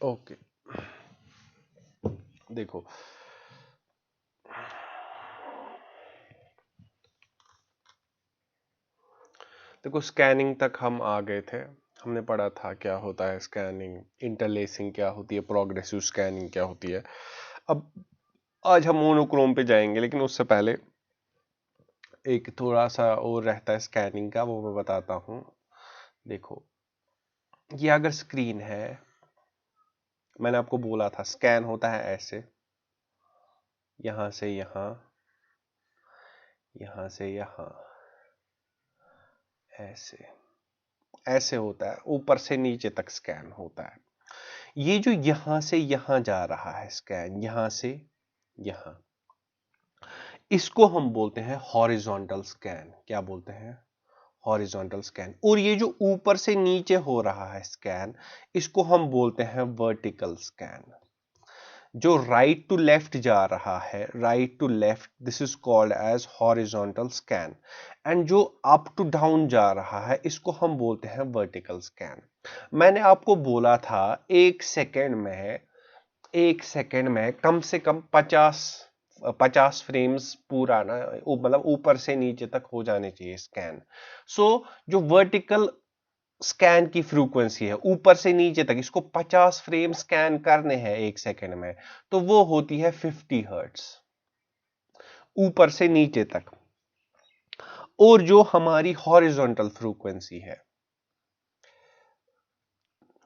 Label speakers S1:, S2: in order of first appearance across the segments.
S1: Okay, देखो देखो scanning तक हम आ गए थे। हमने पढ़ा था क्या होता है स्कैनिंग, इंटरलेसिंग क्या होती है, प्रोग्रेसिव स्कैनिंग क्या होती है। अब आज हम मोनोक्रोम पे जाएंगे, लेकिन उससे पहले एक थोड़ा सा और रहता है स्कैनिंग का, वो मैं बताता हूं। देखो, ये अगर स्क्रीन है, मैंने आपको बोला था स्कैन होता है ऐसे, यहां से यहां, यहां से यहां, ऐसे ऐसे होता है, ऊपर से नीचे तक स्कैन होता है। ये जो यहां से यहां जा रहा है स्कैन, यहां से यहां, इसको हम बोलते हैं हॉरिजॉन्टल स्कैन। क्या बोलते हैं? Horizontal scan. और ये जो ऊपर से नीचे हो रहा है स्कैन, इसको हम बोलते हैं वर्टिकल स्कैन। जो राइट टू लेफ्ट जा रहा है, right to left, this is called as horizontal scan. And जो अप टू डाउन जा रहा है, इसको हम बोलते हैं वर्टिकल स्कैन। मैंने आपको बोला था एक सेकेंड में कम से कम 50 फ्रेम्स पूरा ना, मतलब ऊपर से नीचे तक हो जाने चाहिए स्कैन। सो जो वर्टिकल स्कैन की फ्रीक्वेंसी है ऊपर से नीचे तक, इसको 50 फ्रेम स्कैन करने हैं एक सेकंड में, तो वो होती है 50 हर्ट्ज ऊपर से नीचे तक। और जो हमारी हॉरिजॉन्टल फ्रीक्वेंसी है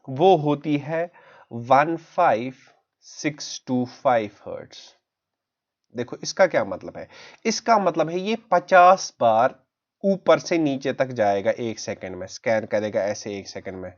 S1: वो होती है 15625 हर्ट्ज। देखो इसका क्या मतलब है? इसका मतलब है ये 50 बार ऊपर से नीचे तक जाएगा एक सेकंड में, स्कैन करेगा ऐसे एक सेकंड में,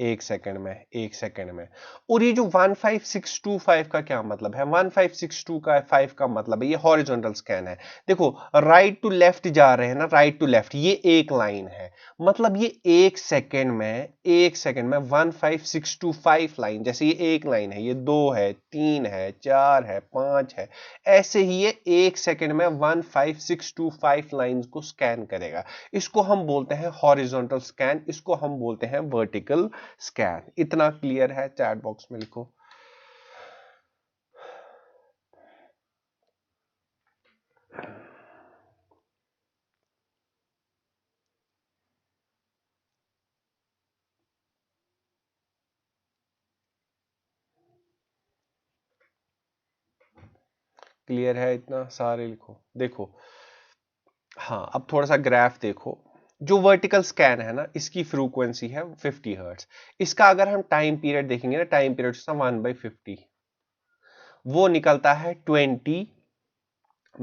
S1: एक सेकंड में, एक सेकंड में। और ये जो 15625 का क्या मतलब है? 1562 का 5 का मतलब है ये हॉरिजॉन्टल स्कैन है। देखो राइट टू लेफ्ट जा रहे हैं ना, राइट टू लेफ्ट, ये एक लाइन है, मतलब ये एक सेकंड में 15625 लाइन, जैसे ये एक लाइन है, ये 2 है, 3 है, 4 है, 5 है, ऐसे ही ये एक सेकंड में 15625 लाइंस को स्कैन करेगा। इसको हम बोलते हैं हॉरिजॉन्टल स्कैन, इसको हम बोलते हैं वर्टिकल स्कैन। इतना क्लियर है? चैट बॉक्स में लिखो। क्लियर है इतना? सारे लिखो। देखो, हाँ अब थोड़ा सा ग्राफ देखो। जो वर्टिकल स्कैन है ना, इसकी फ्रीक्वेंसी है 50 हर्ट्ज। इसका अगर हम टाइम पीरियड देखेंगे ना, टाइम पीरियड 1/50, वो निकलता है 20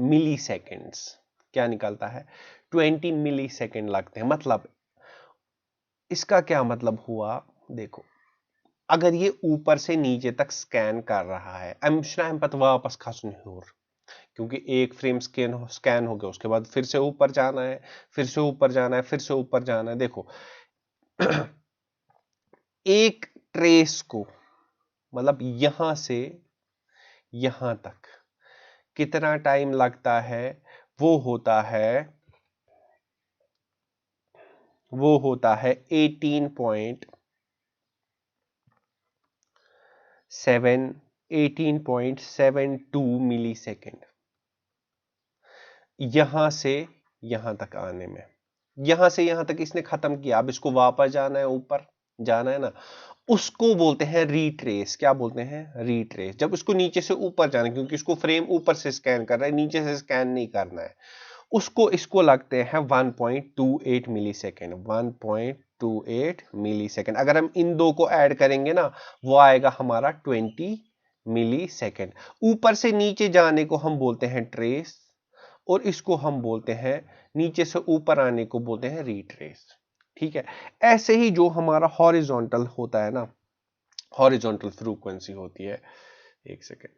S1: मिली सेकेंड्स। क्या निकलता है? 20 मिली सेकेंड लगते हैं। मतलब इसका क्या मतलब हुआ? देखो, अगर ये ऊपर से नीचे तक स्कैन कर रहा है, वापस खसने हो, क्योंकि एक फ्रेम स्कैन हो गया, उसके बाद फिर से ऊपर जाना है, फिर से ऊपर जाना है, फिर से ऊपर जाना है। देखो एक ट्रेस को, मतलब यहां से यहां तक कितना टाइम लगता है? वो होता है वो होता है 18.72 मिली सेकेंड, यहां से यहां तक आने में। यहां से यहां तक इसने खत्म किया, अब इसको वापस जाना है, ऊपर जाना है ना, उसको बोलते हैं रीट्रेस। क्या बोलते हैं? रीट्रेस। जब इसको नीचे से ऊपर जाना है, क्योंकि इसको फ्रेम ऊपर से स्कैन कर रहा है, नीचे से स्कैन नहीं करना है, उसको इसको लगते हैं 1.28 मिली सेकेंड। 1.28 मिली सेकेंड। अगर हम इन दो को ऐड करेंगे ना, वो आएगा हमारा 20 मिली सेकेंड। ऊपर से नीचे जाने को हम बोलते हैं ट्रेस, और इसको हम बोलते हैं, नीचे से ऊपर आने को बोलते हैं रीट्रेस। ठीक है? ऐसे ही जो हमारा हॉरिजॉन्टल होता है ना, हॉरिजॉन्टल फ्रीक्वेंसी होती है, एक सेकेंड,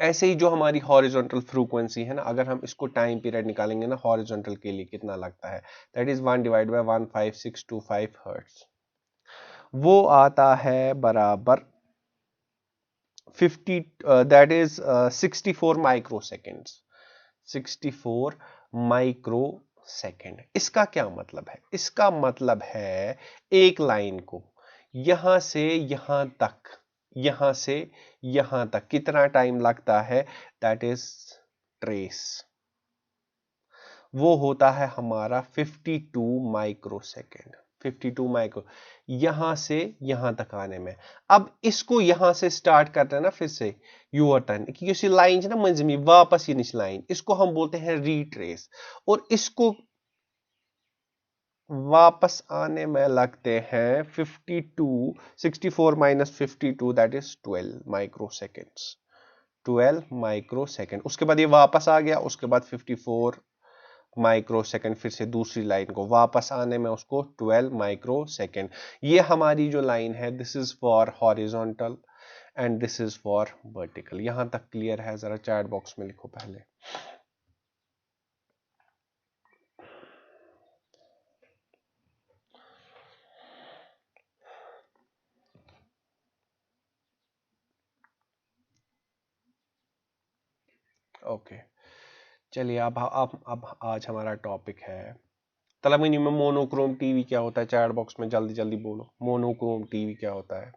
S1: ऐसे ही जो हमारी हॉरिजॉन्टल फ्रीक्वेंसी है ना, अगर हम इसको टाइम पीरियड निकालेंगे ना हॉरिजॉन्टल के लिए, कितना लगता है? That is 1/15625 hertz. वो आता है बराबर 50, that is 64 micro seconds. 64 micro second. इसका क्या मतलब है? इसका मतलब है एक लाइन को यहां से यहां तक, यहां से यहां तक कितना टाइम लगता है, दैट इज ट्रेस। वो होता है हमारा 52 माइक्रोसेकेंड। 52 माइक्रो, यहां से यहां तक आने में। अब इसको यहां से स्टार्ट करते हैं ना, फिर से यूर टर्न, क्योंकि लाइन ना मंजमी वापस ये निच लाइन, इसको हम बोलते हैं रीट्रेस। और इसको वापस आने में लगते हैं 52, 64 minus 52, that is 12 microseconds. 12 microsecond. उसके बाद ये वापस आ गया, उसके बाद 54 माइक्रोसेकेंड, फिर से दूसरी लाइन को वापस आने में उसको 12 माइक्रोसेकेंड। ये हमारी जो लाइन है, this is for horizontal and this is for vertical. यहां तक क्लियर है? जरा चैट बॉक्स में लिखो पहले। ओके, चलिए अब आज हमारा टॉपिक है तलमिनी में मोनोक्रोम टीवी क्या होता है। चैट बॉक्स में जल्दी जल्दी बोलो, मोनोक्रोम टीवी क्या होता है?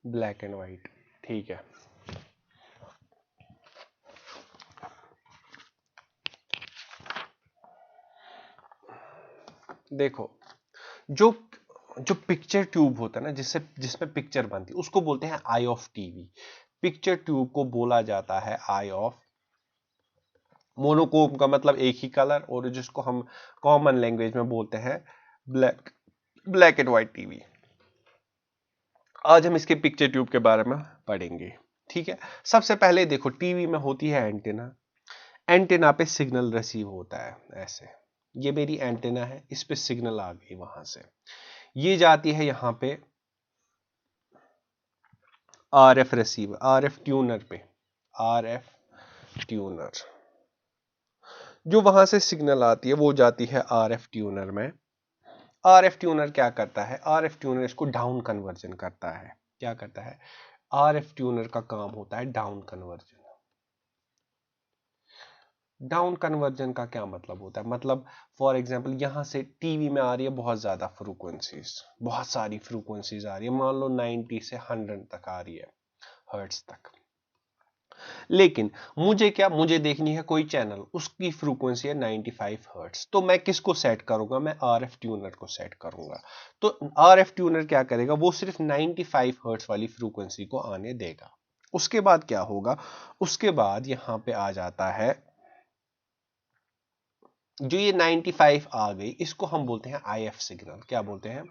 S1: ब्लैक एंड व्हाइट, ठीक है। देखो, जो जो पिक्चर ट्यूब होता है ना, जिसमें पिक्चर बनती है, उसको बोलते हैं आई ऑफ टीवी। पिक्चर ट्यूब को बोला जाता है आई ऑफ। मोनोक्रोम का मतलब एक ही कलर, और जिसको हम कॉमन लैंग्वेज में बोलते हैं black black and white TV. आज हम इसके पिक्चर ट्यूब के बारे में पढ़ेंगे, ठीक है। सबसे पहले देखो, टीवी में होती है एंटेना। एंटेना पे सिग्नल रिसीव होता है ऐसे। ये मेरी एंटेना है, इस पे सिग्नल आ गई वहां से, ये जाती है यहां पे आरएफ रिसीवर, आरएफ ट्यूनर पे, आरएफ ट्यूनर। जो वहां से सिग्नल आती है वो जाती है आरएफ ट्यूनर में। आरएफ ट्यूनर क्या करता है? आरएफ ट्यूनर इसको डाउन कन्वर्जन करता है। क्या करता है? आरएफ ट्यूनर का काम होता है डाउन कन्वर्जन। डाउन कन्वर्जन का क्या मतलब होता है? मतलब फॉर एग्जांपल, यहां से टीवी में आ रही है बहुत ज्यादा फ्रीक्वेंसीज, बहुत सारी फ्रीक्वेंसीज आ रही है, मान लो 90 से 100 तक आ रही है, हर्ट्ज तक। लेकिन मुझे देखनी है कोई चैनल, उसकी फ्रीक्वेंसी है 95 हर्ट्ज। तो मैं किसको सेट करूंगा? मैं आरएफ ट्यूनर को सेट करूंगा। तो आरएफ ट्यूनर क्या करेगा? वो सिर्फ 95 हर्ट्ज वाली फ्रीक्वेंसी को आने देगा। उसके बाद क्या होगा? उसके बाद यहां पे आ जाता है, जो ये 95 आ गई, इसको हम बोलते हैं आईएफ सिग्नल। क्या बोलते हैं?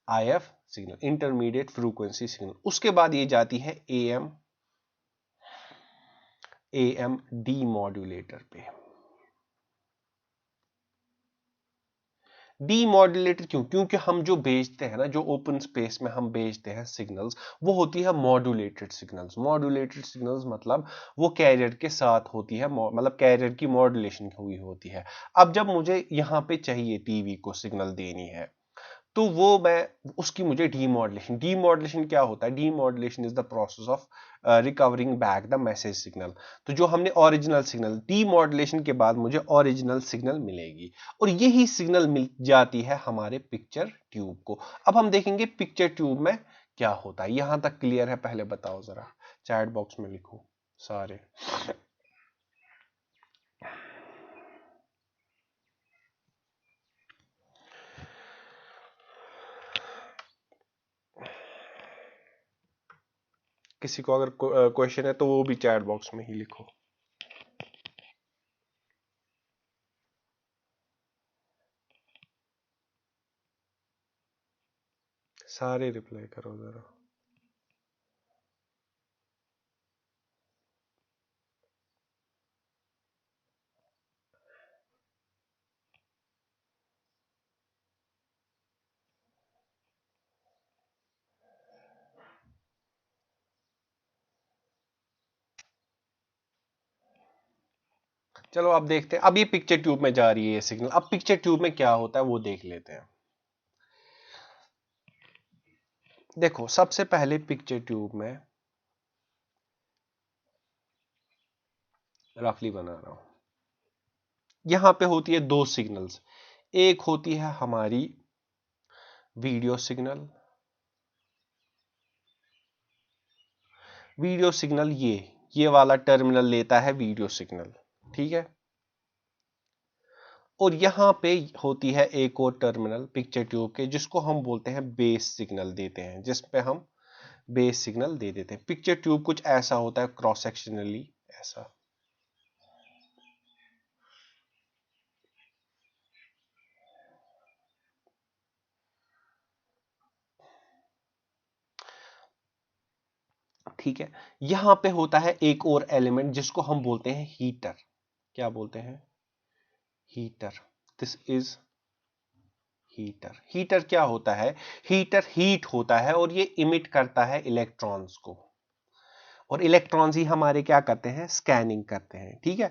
S1: If signal, intermediate frequency signal. उसके बाद ये जाती है एएम, एएम डी मॉड्यूलेटर पे। डीमॉड्यूलेटर क्यों? क्योंकि हम जो भेजते हैं ना, जो ओपन स्पेस में हम भेजते हैं सिग्नल्स, वो होती है मॉड्यूलेटेड सिग्नल्स। मॉड्यूलेटेड सिग्नल्स मतलब वो कैरियर के साथ होती है, मतलब कैरियर की मॉड्यूलेशन हुई होती है। अब जब मुझे यहाँ पे चाहिए टीवी को सिग्नल देनी है, तो वो मैं उसकी मुझे डीमॉड्यूलेशन। डीमॉड्यूलेशन क्या होता है? Demodulation is the process of recovering back the message signal. तो जो हमने ओरिजिनल सिग्नल, डीमॉड्यूलेशन के बाद मुझे ओरिजिनल सिग्नल मिलेगी, और यही सिग्नल मिल जाती है हमारे पिक्चर ट्यूब को। अब हम देखेंगे पिक्चर ट्यूब में क्या होता है। यहां तक क्लियर है? पहले बताओ जरा, चैट बॉक्स में लिखो सारे। किसी को अगर क्वेश्चन है तो वो भी चैट बॉक्स में ही लिखो। सारे रिप्लाई करो जरा। चलो अब देखते हैं, अब ये पिक्चर ट्यूब में जा रही है ये सिग्नल। अब पिक्चर ट्यूब में क्या होता है वो देख लेते हैं। देखो सबसे पहले पिक्चर ट्यूब में रफली बना रहा हूं, यहां पे होती है दो सिग्नल्स। एक होती है हमारी वीडियो सिग्नल, वीडियो सिग्नल ये वाला टर्मिनल लेता है वीडियो सिग्नल, ठीक है। और यहां पे होती है एक और टर्मिनल पिक्चर ट्यूब के, जिसको हम बोलते हैं बेस सिग्नल देते हैं, जिस पे हम बेस सिग्नल दे देते हैं। पिक्चर ट्यूब कुछ ऐसा होता है क्रॉस सेक्शनली ऐसा। ठीक है, यहां पे होता है एक और एलिमेंट जिसको हम बोलते हैं हीटर। क्या बोलते हैं? Heater. This is heater. Heater क्या होता है? हीटर हीट होता है और ये इमिट करता है इलेक्ट्रॉन्स को, और इलेक्ट्रॉन्स ही हमारे क्या करते हैं? स्कैनिंग करते हैं, ठीक है।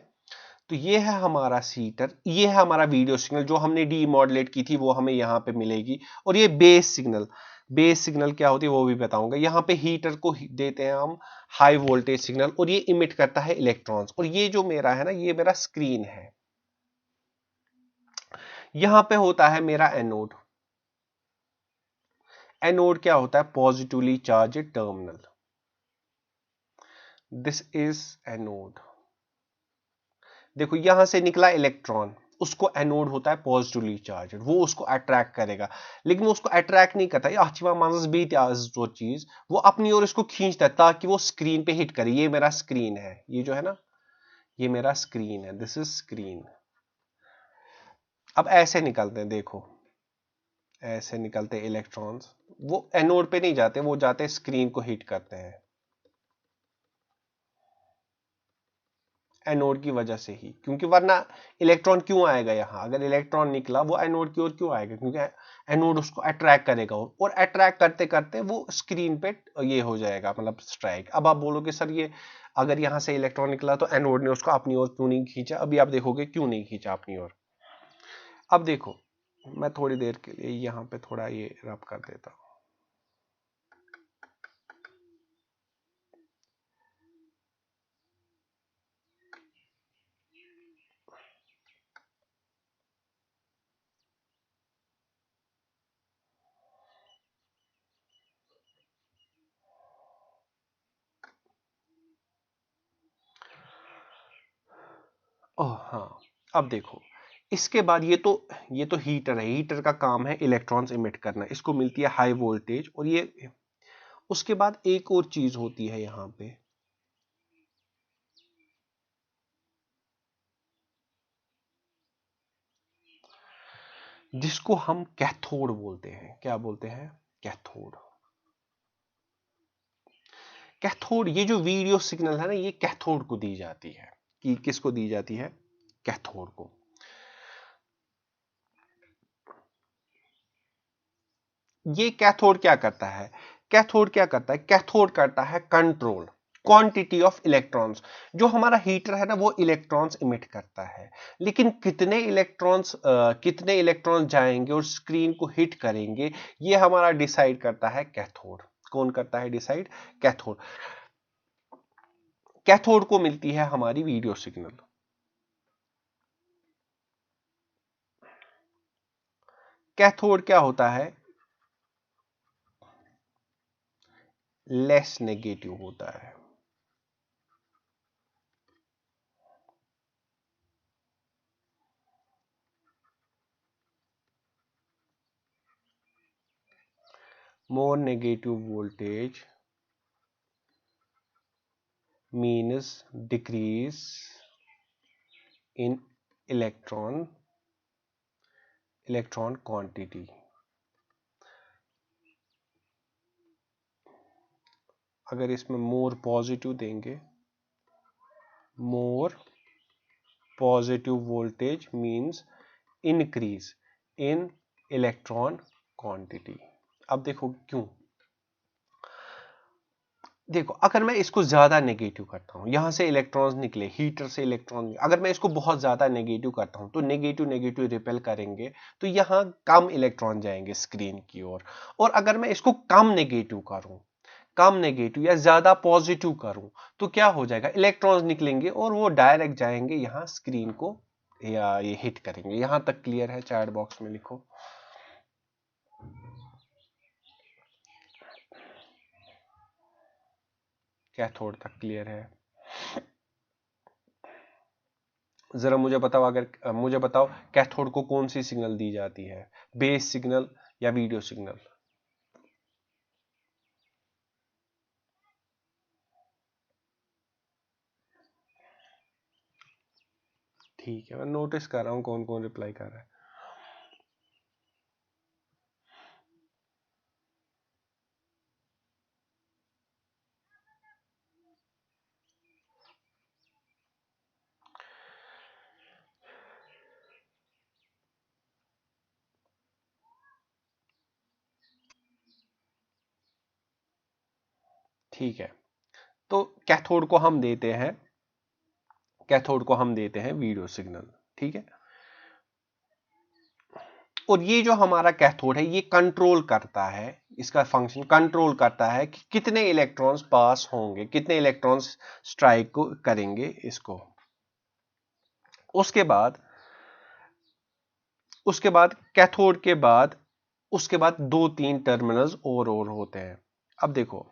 S1: तो ये है हमारा हीटर, ये है हमारा वीडियो सिग्नल जो हमने डीमॉड्यूलेट की थी, वो हमें यहां पे मिलेगी। और ये बेस सिग्नल, बेस सिग्नल क्या होती है वो भी बताऊंगा। यहां पे हीटर को देते हैं हम हाई वोल्टेज सिग्नल, और ये इमिट करता है इलेक्ट्रॉन्स। और ये जो मेरा है ना, ये मेरा स्क्रीन है। यहां पे होता है मेरा एनोड। एनोड क्या होता है? Positively charged terminal. This is anode. देखो यहां से निकला इलेक्ट्रॉन, उसको एनोड होता है पॉजिटिवली चार्ज्ड, वो उसको अट्रैक्ट करेगा। लेकिन वो उसको अट्रैक्ट नहीं करता, जो चीज वो अपनी ओर इसको खींचता है ताकि वो स्क्रीन पे हिट करे। ये मेरा स्क्रीन है, ये जो है ना, ये मेरा स्क्रीन है। This is screen. अब ऐसे निकलते हैं, देखो ऐसे निकलते हैं इलेक्ट्रॉन्स। वो एनोड पे नहीं जाते, वो जाते स्क्रीन को हिट करते हैं एनोड की वजह से ही। क्योंकि वरना इलेक्ट्रॉन क्यों आएगा यहां? अगर इलेक्ट्रॉन निकला वो एनोड की ओर क्यों आएगा? क्योंकि एनोड उसको अट्रैक्ट करेगा, और अट्रैक्ट करते करते वो स्क्रीन पे ये हो जाएगा, मतलब स्ट्राइक। अब आप बोलोगे सर ये अगर यहां से इलेक्ट्रॉन निकला तो एनोड ने उसको अपनी ओर क्यों नहीं खींचा? अभी आप देखोगे क्यों नहीं खींचा अपनी ओर। अब देखो मैं थोड़ी देर के लिए यहां पे थोड़ा ये रब कर देता हूं। ओह हाँ, अब देखो इसके बाद ये तो हीटर है। हीटर का काम है इलेक्ट्रॉन्स इमिट करना, इसको मिलती है हाई वोल्टेज। और ये उसके बाद एक और चीज होती है यहां पे, जिसको हम कैथोड बोलते हैं। क्या बोलते हैं? कैथोड। कैथोड, ये जो वीडियो सिग्नल है ना, ये कैथोड को दी जाती है। कि किसको दी जाती है? कैथोड को। ये कैथोड क्या करता है? कैथोड क्या करता है? कैथोड करता है कंट्रोल क्वांटिटी ऑफ इलेक्ट्रॉन्स। जो हमारा हीटर है ना, वो इलेक्ट्रॉन्स इमिट करता है, लेकिन कितने इलेक्ट्रॉन्स जाएंगे और स्क्रीन को हिट करेंगे, ये हमारा डिसाइड करता है कैथोड। कौन करता है डिसाइड? कैथोड। कैथोड को मिलती है हमारी वीडियो सिग्नल। कैथोड क्या होता है? लेस नेगेटिव होता है। More negative voltage means decrease in electron quantity। अगर इसमें मोर पॉजिटिव देंगे, more positive voltage means increase in electron quantity. अब देखो क्यों। देखो अगर मैं इसको ज्यादा नेगेटिव करता हूं, यहां से इलेक्ट्रॉन्स निकले, हीटर से इलेक्ट्रॉन, अगर मैं इसको बहुत ज्यादा नेगेटिव करता हूं तो नेगेटिव नेगेटिव रिपेल करेंगे, तो यहां कम इलेक्ट्रॉन जाएंगे स्क्रीन की ओर। और अगर मैं इसको कम नेगेटिव करूं, कम नेगेटिव या ज्यादा पॉजिटिव करूं, तो क्या हो जाएगा, इलेक्ट्रॉन्स निकलेंगे और वो डायरेक्ट जाएंगे यहां स्क्रीन को, या ये हिट करेंगे। यहां तक क्लियर है? चैट बॉक्स में लिखो। कैथोड तक क्लियर है? जरा मुझे बताओ, अगर मुझे बताओ कैथोड को कौन सी सिग्नल दी जाती है, बेस सिग्नल या वीडियो सिग्नल? ठीक है, मैं नोटिस कर रहा हूं कौन कौन रिप्लाई कर रहा है। ठीक है, तो कैथोड को हम देते हैं वीडियो सिग्नल। ठीक है, और ये जो हमारा कैथोड है ये कंट्रोल करता है, इसका फंक्शन कंट्रोल करता है कि कितने इलेक्ट्रॉन्स पास होंगे, कितने इलेक्ट्रॉन्स स्ट्राइक को करेंगे इसको। उसके बाद कैथोड के बाद उसके बाद दो तीन टर्मिनल्स और होते हैं। अब देखो,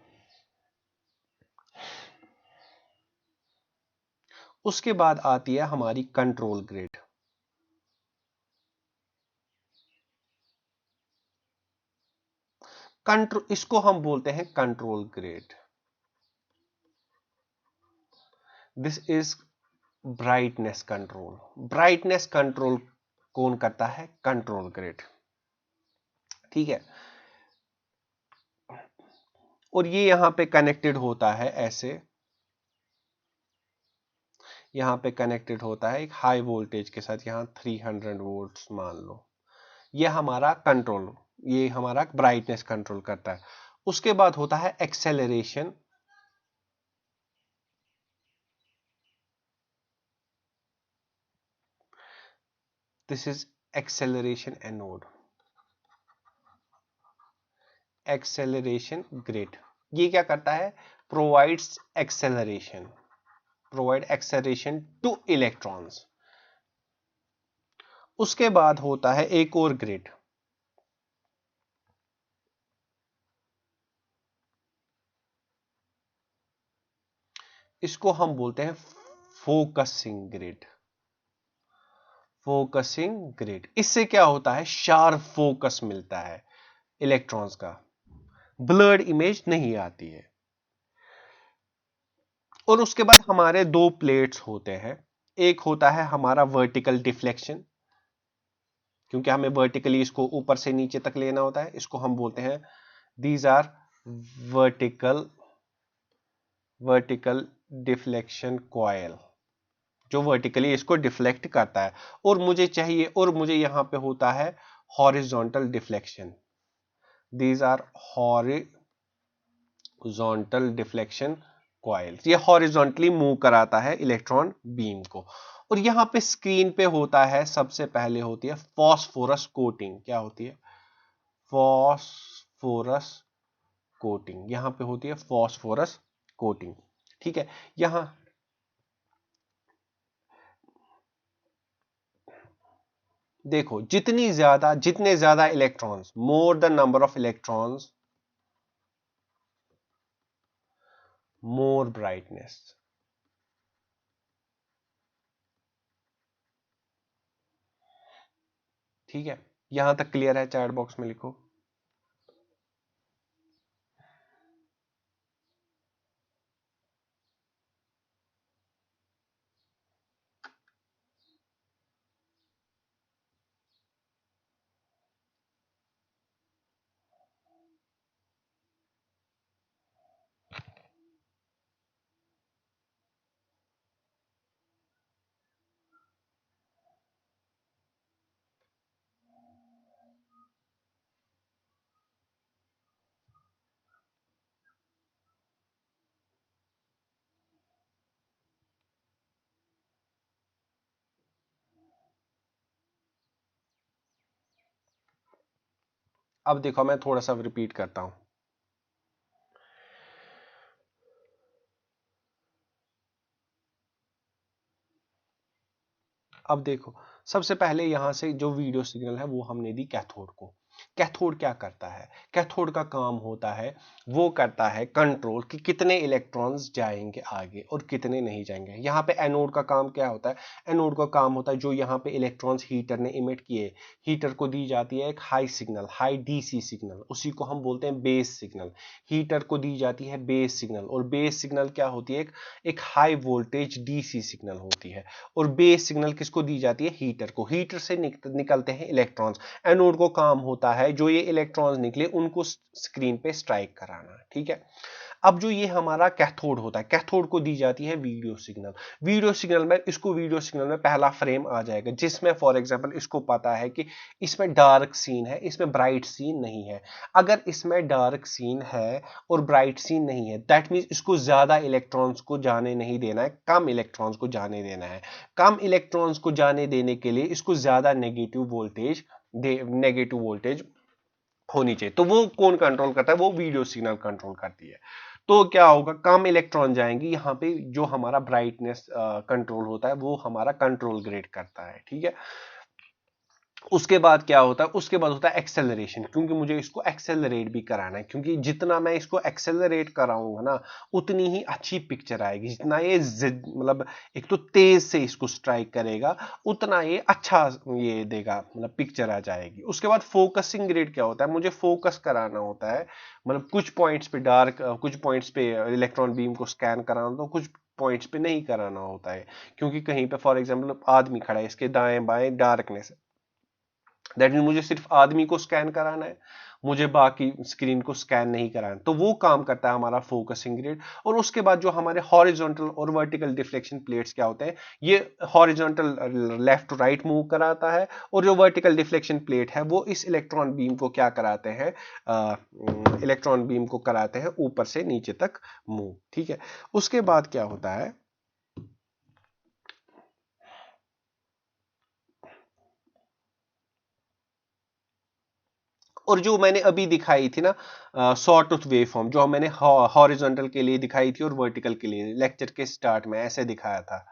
S1: उसके बाद आती है हमारी कंट्रोल ग्रिड। इसको हम बोलते हैं control grid. This is brightness control. Brightness control कौन करता है? Control grid. ठीक है, और ये यहां पे कनेक्टेड होता है ऐसे, यहां पे कनेक्टेड होता है एक हाई वोल्टेज के साथ, यहां 300 वोल्ट्स मान लो। ये हमारा ब्राइटनेस कंट्रोल करता है। उसके बाद होता है acceleration. This is acceleration anode, acceleration grid. ये क्या करता है? Provides acceleration, provide acceleration two electrons. उसके बाद होता है एक और ग्रिड, इसको हम बोलते हैं फोकसिंग ग्रिड। फोकसिंग ग्रिड, इससे क्या होता है? शार्प फोकस मिलता है इलेक्ट्रॉन्स का, ब्लर्ड इमेज नहीं आती है। और उसके बाद हमारे दो प्लेट्स होते हैं। एक होता है हमारा वर्टिकल डिफ्लेक्शन, क्योंकि हमें वर्टिकली इसको ऊपर से नीचे तक लेना होता है, इसको हम बोलते हैं these are vertical vertical deflection coil, जो वर्टिकली इसको डिफ्लेक्ट करता है। और मुझे यहां पे होता है horizontal deflection. These are horizontal deflection coils, ये हॉरिजॉन्टली मूव कराता है इलेक्ट्रॉन बीम को। और यहां पे स्क्रीन पे होता है, सबसे पहले होती है फॉस्फोरस कोटिंग। क्या होती है? Phosphorus coating. यहां पे होती है फॉस्फोरस कोटिंग। ठीक है, यहां देखो, जितने ज्यादा electrons, more the number of electrons, more brightness. ठीक है, यहां तक क्लियर है? चैट बॉक्स में लिखो। अब देखो मैं थोड़ा सा रिपीट करता हूं। अब देखो सबसे पहले यहां से जो वीडियो सिग्नल है वो हमने दी कैथोड को। कैथोड क्या करता है? कैथोड का काम होता है, वो करता है कंट्रोल कि कितने इलेक्ट्रॉन्स जाएंगे आगे और कितने नहीं जाएंगे। यहाँ पे एनोड का काम क्या होता है? एनोड का काम होता है जो यहाँ पे इलेक्ट्रॉन्स हीटर ने इमिट किए, हीटर को दी जाती है एक high signal, high DC signal, उसी को हम बोलते हैं बेस सिग्नल। हीटर को दी जाती है बेस सिग्नल, और बेस सिग्नल क्या होती है? एक हाई वोल्टेज डीसी सिग्नल होती है। और बेस सिग्नल किसको दी जाती है? हीटर को। हीटर से निकलते हैं इलेक्ट्रॉन्स। एनोड को काम होता है जो ये इलेक्ट्रॉन्स निकले उनको स्क्रीन पे स्ट्राइक कराना, ठीक है। अब जो ये हमारा कैथोड होता है, कैथोड को दी जाती है वीडियो सिग्नल। वीडियो सिग्नल में, इसको वीडियो सिग्नल में पहला फ्रेम आ जाएगा जिसमें फॉर एग्जांपल इसको पता है कि इसमें डार्क सीन है, इसमें ब्राइट सीन नहीं है। अगर इसमें डार्क सीन है और ब्राइट सीन नहीं है, दैट मींस इसको ज्यादा इलेक्ट्रॉन्स को जाने नहीं देना है, कम इलेक्ट्रॉन्स को जाने देना है। कम इलेक्ट्रॉन्स को जाने देने के लिए इसको ज्यादा नेगेटिव वोल्टेज होनी चाहिए। तो वो कौन कंट्रोल करता है? वो वीडियो सिग्नल कंट्रोल करती है। तो क्या होगा? कम इलेक्ट्रॉन जाएंगी यहाँ पे, जो हमारा ब्राइटनेस कंट्रोल होता है वो हमारा कंट्रोल ग्रेड करता है, ठीक है। उसके बाद क्या होता है? उसके बाद होता है एक्सेलरेशन, क्योंकि मुझे इसको एक्सेलरेट भी कराना है, क्योंकि जितना मैं इसको एक्सेलरेट कराऊंगा ना उतनी ही अच्छी पिक्चर आएगी। जितना ये मतलब एक तो तेज से इसको स्ट्राइक करेगा उतना ये अच्छा ये देगा, मतलब पिक्चर आ जाएगी। उसके बाद फोकसिंग ग्रेड क्या होता है? मुझे फोकस कराना होता है, मतलब कुछ पॉइंट्स पे डार्क, कुछ पॉइंट्स पे इलेक्ट्रॉन बीम को स्कैन कराना, तो कुछ पॉइंट्स पे नहीं कराना होता है, क्योंकि कहीं पे फॉर एग्जांपल आदमी खड़ा है, इसके दाएं बाएं डार्कनेस है, दैट मीन मुझे सिर्फ आदमी को स्कैन कराना है, मुझे बाकी स्क्रीन को स्कैन नहीं कराना। तो वो काम करता है हमारा फोकसिंग ग्रेड। और उसके बाद जो हमारे हॉरिजॉन्टल और वर्टिकल डिफ्लेक्शन प्लेट्स क्या होते हैं? ये horizontal left to right move कराता है, और जो वर्टिकल डिफ्लेक्शन प्लेट है वो इस इलेक्ट्रॉन बीम को क्या कराते हैं? इलेक्ट्रॉन बीम को कराते हैं ऊपर से नीचे तक मूव, ठीक है। उसके बाद क्या होता है? और जो मैंने अभी दिखाई थी ना सॉटूथ वेवफॉर्म, जो मैंने हॉरिजॉन्टल के लिए दिखाई थी और वर्टिकल के लिए, लेक्चर के स्टार्ट में ऐसे दिखाया था।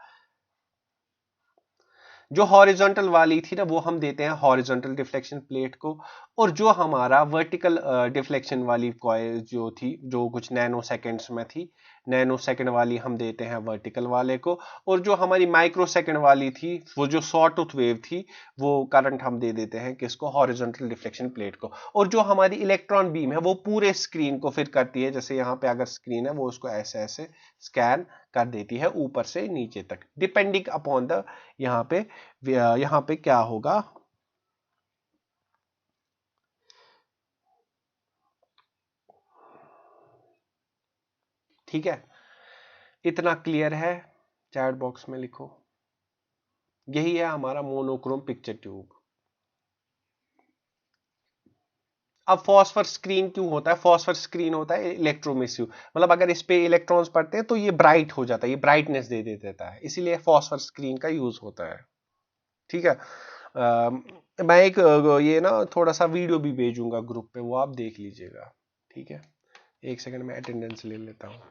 S1: जो हॉरिजॉन्टल वाली थी ना वो हम देते हैं हॉरिजॉन्टल डिफ्लेक्शन प्लेट को, और जो हमारा वर्टिकल डिफ्लेक्शन वाली कॉइल जो थी, जो कुछ नैनो सेकेंड्स में थी, नैनो सेकेंड वाली हम देते हैं वर्टिकल वाले को। और जो हमारी माइक्रो सेकेंड वाली थी, वो जो सॉटूथ वेव थी, वो करंट हम दे देते हैं किसको? हॉरिजॉन्टल डिफ्लेक्शन प्लेट को। और जो हमारी इलेक्ट्रॉन बीम है वो पूरे स्क्रीन को फिर करती है, जैसे यहाँ पे अगर स्क्रीन है वो उसको ऐसे ऐसे स्कैन कर देती है ऊपर से नीचे तक, डिपेंडिंग अपॉन द यहाँ पे क्या होगा। ठीक है, इतना क्लियर है? चैट बॉक्स में लिखो। यही है हमारा मोनोक्रोम पिक्चर ट्यूब। अब फॉस्फर स्क्रीन क्यों होता है? फॉस्फर स्क्रीन होता है इलेक्ट्रोमिसिव, मतलब अगर इस पे इलेक्ट्रॉन्स पड़ते हैं तो ये ब्राइट हो जाता है, ये ब्राइटनेस दे देता है, इसीलिए फॉस्फर स्क्रीन का यूज होता है, ठीक है। मैं एक ये ना थोड़ा सा वीडियो भी भेजूंगा ग्रुप पे, वो आप देख लीजिएगा, ठीक है। एक सेकंड में अटेंडेंस ले लेता हूँ।